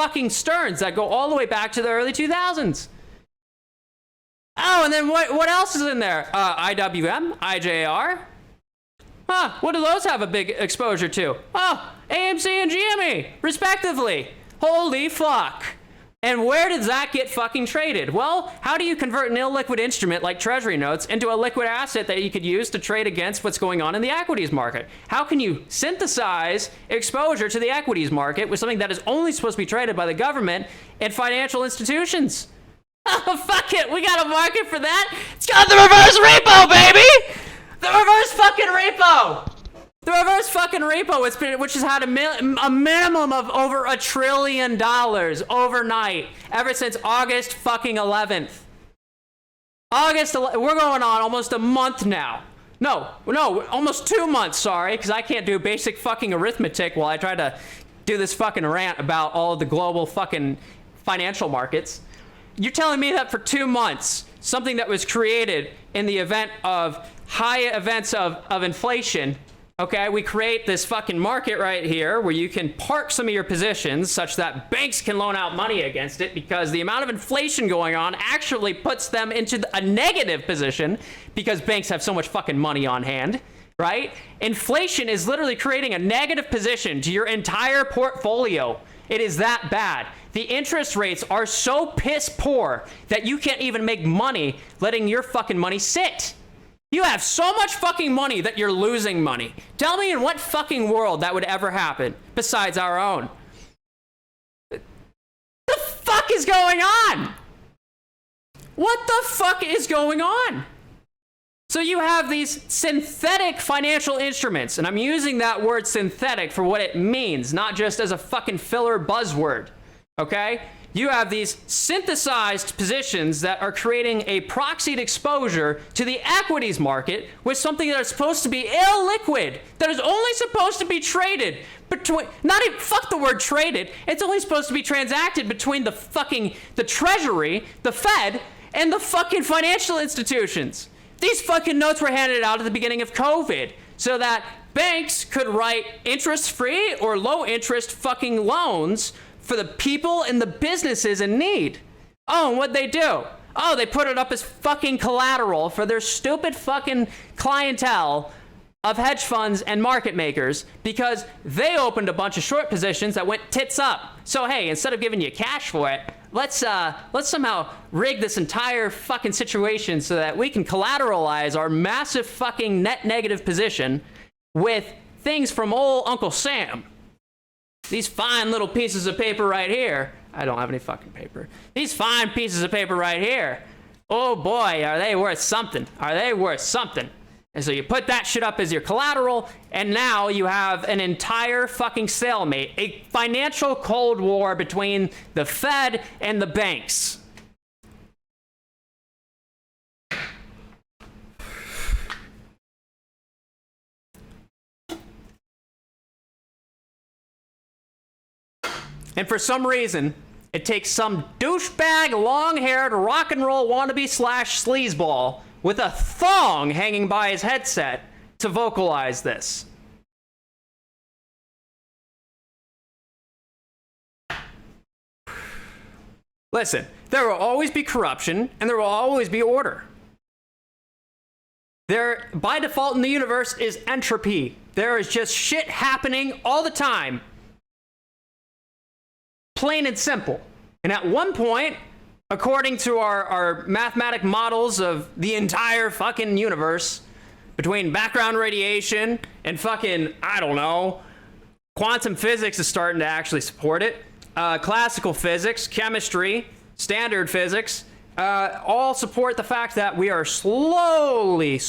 fucking Stearns that go all the way back to the early 2000s. Oh, and then what else is in there? IWM, IJR. Huh, what do those have a big exposure to? Oh, AMC and GME, respectively. Holy fuck. And where does that get fucking traded? Well, how do you convert an illiquid instrument like treasury notes into a liquid asset that you could use to trade against what's going on in the equities market? How can you synthesize exposure to the equities market with something that is only supposed to be traded by the government and financial institutions? Oh, fuck it. We got a market for that. It's called the reverse repo, baby. The reverse fucking repo. The reverse fucking repo, which has had a minimum of over $1 trillion overnight ever since August fucking 11th. We're going on almost a month now. No, almost 2 months, sorry, because I can't do basic fucking arithmetic while I try to do this fucking rant about all of the global fucking financial markets. You're telling me that for 2 months, something that was created in the event of high events of inflation, okay, we create this fucking market right here where you can park some of your positions such that banks can loan out money against it, because the amount of inflation going on actually puts them into a negative position because banks have so much fucking money on hand, right? Inflation is literally creating a negative position to your entire portfolio. It is that bad. The interest rates are so piss poor that you can't even make money letting your fucking money sit. You have so much fucking money that you're losing money. Tell me in what fucking world that would ever happen besides our own. The fuck is going on? What the fuck is going on? So you have these synthetic financial instruments, and I'm using that word synthetic for what it means, not just as a fucking filler buzzword, okay? You have these synthesized positions that are creating a proxied exposure to the equities market with something that is supposed to be illiquid, that is only supposed to be traded between, not even, fuck the word traded, it's only supposed to be transacted between the Treasury, the Fed, and the fucking financial institutions. These fucking notes were handed out at the beginning of COVID so that banks could write interest-free or low-interest fucking loans for the people and the businesses in need. Oh, and what'd they do? Oh, they put it up as fucking collateral for their stupid fucking clientele of hedge funds and market makers because they opened a bunch of short positions that went tits up. So hey, instead of giving you cash for it, let's somehow rig this entire fucking situation so that we can collateralize our massive fucking net negative position with things from old Uncle Sam. These fine little pieces of paper right here. I don't have any fucking paper. These fine pieces of paper right here. Oh boy, are they worth something. Are they worth something. And so you put that shit up as your collateral, and now you have an entire fucking stalemate. A financial cold war between the Fed and the banks. And for some reason, it takes some douchebag, long-haired, rock and roll wannabe / sleazeball with a thong hanging by his headset to vocalize this. Listen, there will always be corruption, and there will always be order. There, by default in the universe, is entropy. There is just shit happening all the time. Plain and simple. And at one point, according to our mathematic models of the entire fucking universe, between background radiation and fucking, I don't know, quantum physics is starting to actually support it. Classical physics, chemistry, standard physics, all support the fact that we are slowly,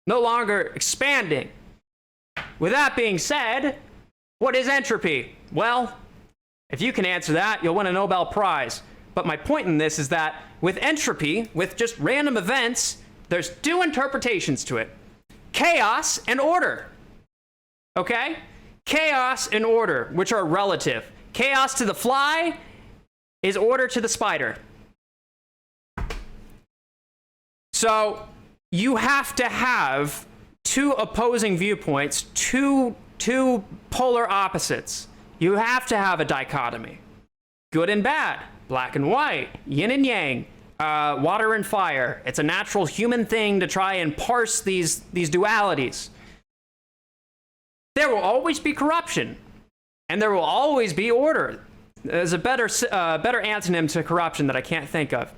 no longer expanding. With that being said, what is entropy? Well, if you can answer that, you'll win a Nobel Prize. But my point in this is that with entropy, with just random events, there's two interpretations to it. Chaos and order. Okay? Chaos and order, which are relative. Chaos to the fly is order to the spider. So you have to have two opposing viewpoints, two polar opposites You have to have a dichotomy. Good and bad, black and white, yin and yang, water and fire. It's a natural human thing to try and parse these dualities. There will always be corruption, and there will always be order. There's a better antonym to corruption that I can't think of.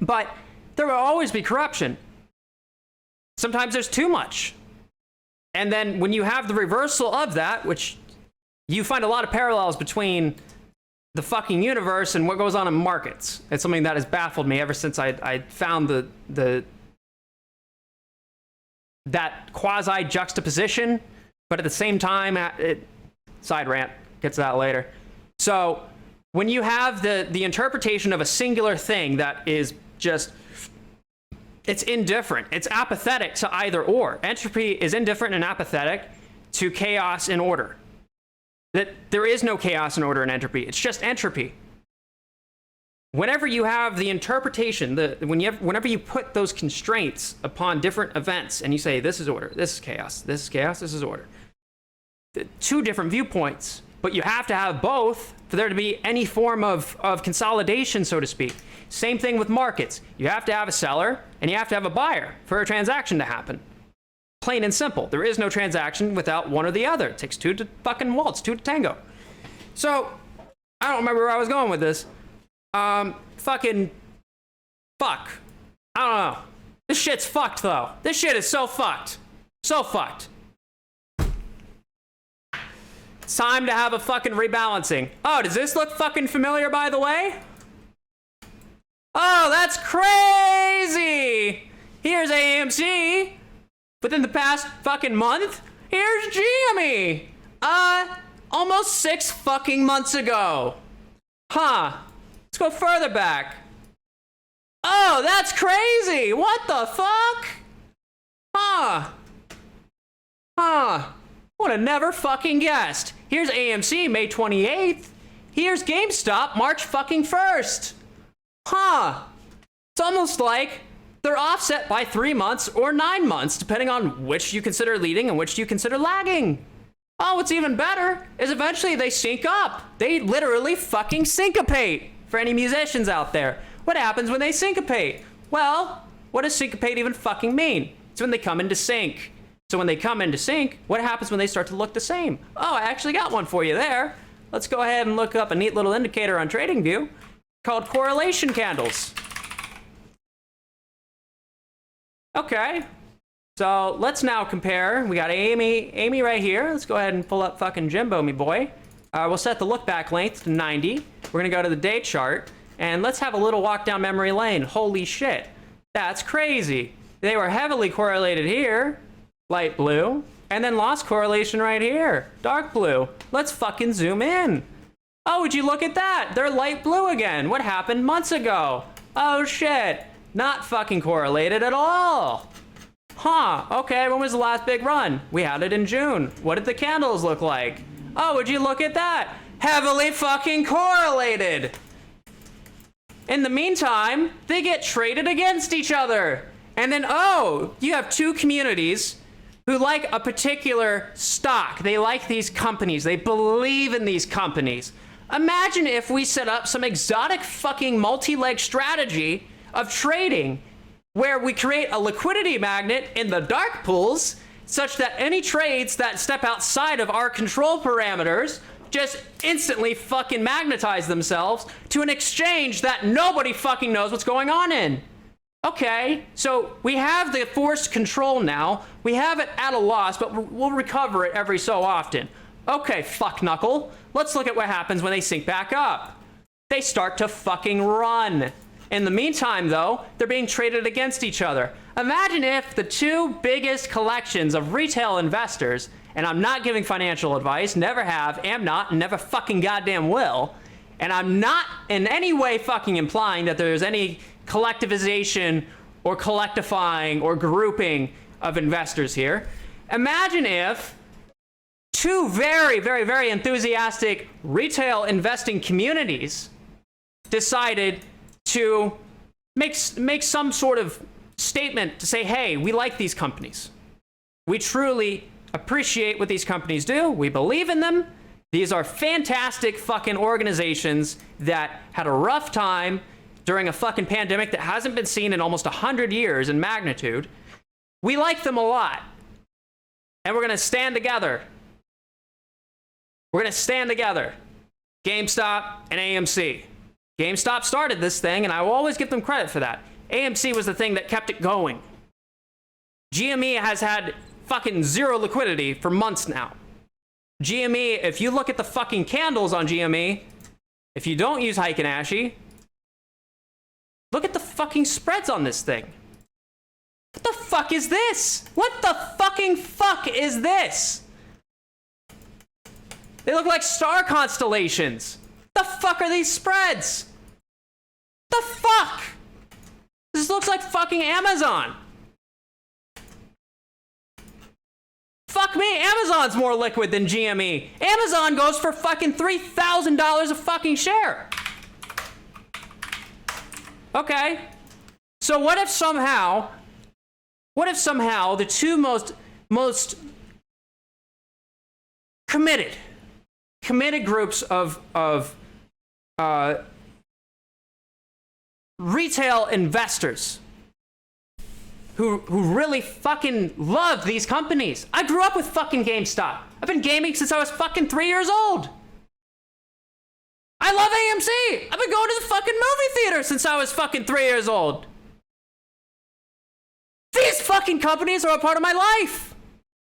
But there will always be corruption. Sometimes there's too much. And then when you have the reversal of that, which you find a lot of parallels between the fucking universe and what goes on in markets. It's something that has baffled me ever since I found that quasi juxtaposition, but at the same time, side rant, gets to that later. So when you have the interpretation of a singular thing that is just, it's indifferent, it's apathetic to either or. Entropy is indifferent and apathetic to chaos and order. That there is no chaos and order in entropy. It's just entropy. Whenever you have the interpretation, whenever you put those constraints upon different events and you say, this is order, this is chaos, this is chaos, this is order. Two different viewpoints, but you have to have both for there to be any form of consolidation, so to speak. Same thing with markets. You have to have a seller and you have to have a buyer for a transaction to happen. Plain and simple. There is no transaction without one or the other. It takes two to fucking waltz, two to tango. So, I don't remember where I was going with this. Fucking fuck. I don't know. This shit's fucked, though. This shit is so fucked. So fucked. It's time to have a fucking rebalancing. Oh, does this look fucking familiar, by the way? Oh, that's crazy! Here's AMC. Within the past fucking month, here's GME. Almost 6 fucking months ago. Huh. Let's go further back. Oh, that's crazy. What the fuck? Huh. Would have never fucking guessed. Here's AMC, May 28th. Here's GameStop, March fucking 1st. Huh. It's almost like they're offset by 3 months or 9 months, depending on which you consider leading and which you consider lagging. Oh, what's even better is eventually they sync up. They literally fucking syncopate. For any musicians out there, what happens when they syncopate? Well, what does syncopate even fucking mean? It's when they come into sync. So when they come into sync, what happens when they start to look the same? Oh, I actually got one for you there. Let's go ahead and look up a neat little indicator on TradingView called correlation candles. Okay, so let's now compare. We got Amy right here. Let's go ahead and pull up fucking Jimbo, me boy. We'll set the look back length to 90. We're gonna go to the day chart and let's have a little walk down memory lane. Holy shit, that's crazy. They were heavily correlated here, light blue, and then lost correlation right here, dark blue. Let's fucking zoom in. Oh, would you look at that? They're light blue again. What happened months ago? Oh shit. Not fucking correlated at all. Huh, okay, when was the last big run? We had it in June. What did the candles look like? Oh, would you look at that? Heavily fucking correlated. In the meantime, they get traded against each other. And then, oh, you have two communities who like a particular stock. They like these companies. They believe in these companies. Imagine if we set up some exotic fucking multi-leg strategy of trading where we create a liquidity magnet in the dark pools such that any trades that step outside of our control parameters just instantly fucking magnetize themselves to an exchange that nobody fucking knows what's going on in. Okay, so we have the forced control now. We have it at a loss, but we'll recover it every so often. Okay, fuck knuckle. Let's look at what happens when they sync back up. They start to fucking run. In the meantime, though, they're being traded against each other. Imagine if the two biggest collections of retail investors, and I'm not giving financial advice, never have, am not, and never fucking goddamn will, and I'm not in any way fucking implying that there's any collectivization or collectivifying or grouping of investors here. Imagine if two very, very, very enthusiastic retail investing communities decided to make some sort of statement to say, hey, we like these companies. We truly appreciate what these companies do. We believe in them. These are fantastic fucking organizations that had a rough time during a fucking pandemic that hasn't been seen in almost 100 years in magnitude. We like them a lot. And we're going to stand together. We're going to stand together. GameStop and AMC. GameStop started this thing, and I will always give them credit for that. AMC was the thing that kept it going. GME has had fucking zero liquidity for months now. GME, if you look at the fucking candles on GME, if you don't use Heiken Ashi, look at the fucking spreads on this thing. What the fuck is this? What the fucking fuck is this? They look like star constellations. The fuck are these spreads? The fuck? This looks like fucking Amazon. Fuck me, Amazon's more liquid than GME. Amazon goes for fucking $3,000 a fucking share. Okay. So what if somehow the two most committed groups of retail investors who really fucking love these companies. I grew up with fucking GameStop. I've been gaming since I was fucking 3 years old. I love AMC. I've been going to the fucking movie theater since I was fucking 3 years old. These fucking companies are a part of my life.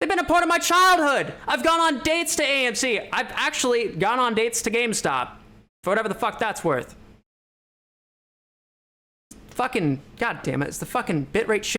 They've been a part of my childhood. I've gone on dates to AMC. I've actually gone on dates to GameStop. For whatever the fuck that's worth. Fucking, god damn it, it's the fucking bitrate shit.